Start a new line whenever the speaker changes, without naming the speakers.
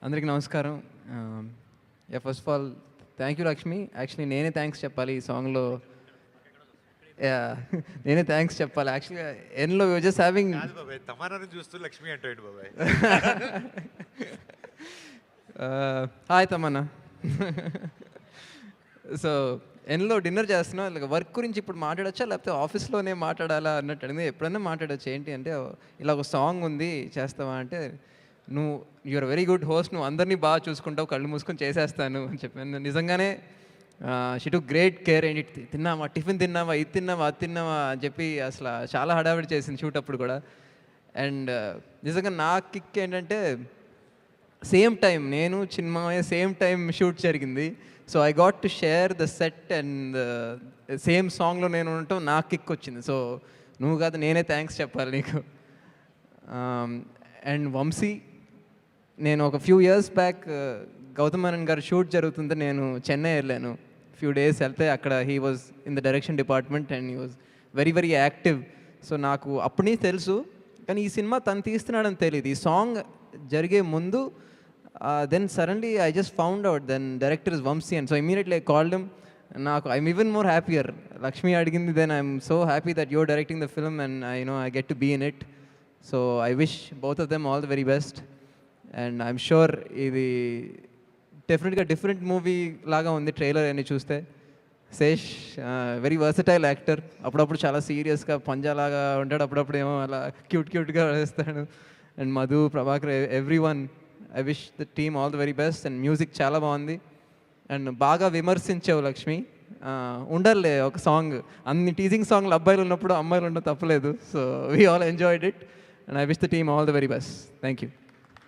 అందరికీ నమస్కారం. First of all thank you Lakshmi. Actually నేనే థ్యాంక్స్ చెప్పాలి ఈ సాంగ్లో. నేనే థ్యాంక్స్ చెప్పాలి యాక్చువల్గా. ఎన్లో జస్ట్ హ్యావింగ్
తమారాన్ని చూస్తూ లక్ష్మి అంటే బాబాయ్.
హాయ్ తమన్నా. సో ఎన్లో డిన్నర్ చేస్తున్నా, వర్క్ గురించి ఇప్పుడు మాట్లాడచ్చా లేకపోతే ఆఫీస్లోనే మాట్లాడాలా అన్నట్టు అడిగింది. ఎప్పుడైనా మాట్లాడచ్చు. ఏంటి అంటే ఇలా ఒక సాంగ్ ఉంది చేస్తావా అంటే, నువ్వు యూఆర్ వెరీ గుడ్ హోస్ట్, నువ్వు అందరినీ బాగా చూసుకుంటావు, కళ్ళు మూసుకొని చేసేస్తాను అని చెప్పాను. నిజంగానే షీ టు గ్రేట్ కేర్. ఏంటి తిన్నావా, టిఫిన్ తిన్నావా, ఇది తిన్నావా, అది తిన్నావా అని చెప్పి అసలు చాలా హడావిడి చేసింది షూట్ అప్పుడు కూడా. అండ్ నిజంగా నా కిక్ ఏంటంటే సేమ్ టైం నేను చిన్మయ్య సేమ్ టైం షూట్ జరిగింది. So I got to share the set and same సాంగ్లో నేను ఉండటం నాకు కిక్ వచ్చింది. సో నువ్వు కాదు నేనే థ్యాంక్స్ చెప్పాలి నీకు. అండ్ వంశీ, నేను ఒక few years back Gautham Menon గారు షూట్ జరుగుతుంటే నేను చెన్నై వెళ్ళాను. ఫ్యూ డేస్ వెళ్తే అక్కడ he was in the direction department and he was very very active. So నాకు అప్పటి తెలుసు, కానీ ఈ సినిమా తను తీస్తున్నాడని తెలియదు. ఈ సాంగ్ జరిగే ముందు then suddenly I just found out then director is Vamshi and so immediately I called him. నాకు I'm even more happier. Lakshmi అడిగింది, then I'm so happy that your directing the film and I get to be in it. So I wish both of them all the very best. And I'm sure ఇది డెఫినెట్గా different movie లాగా ఉంది trailer అని చూస్తే. Sesh very versatile actor. అప్పుడప్పుడు చాలా సీరియస్గా పంజాలాగా ఉంటాడు, అప్పుడప్పుడు ఏమో అలా క్యూట్గా వేస్తాడు. And Madhu, Prabhakar, every one, I wish the team all the very best. And music చాలా బాగుంది. అండ్ బాగా విమర్శించావు లక్ష్మి. ఉండర్లే ఒక సాంగ్, అన్ని టీజింగ్ సాంగ్లు అబ్బాయిలు ఉన్నప్పుడు అమ్మాయిలు ఉండడం తప్పలేదు. So we all enjoyed it and I wish the team all the very best. Thank you.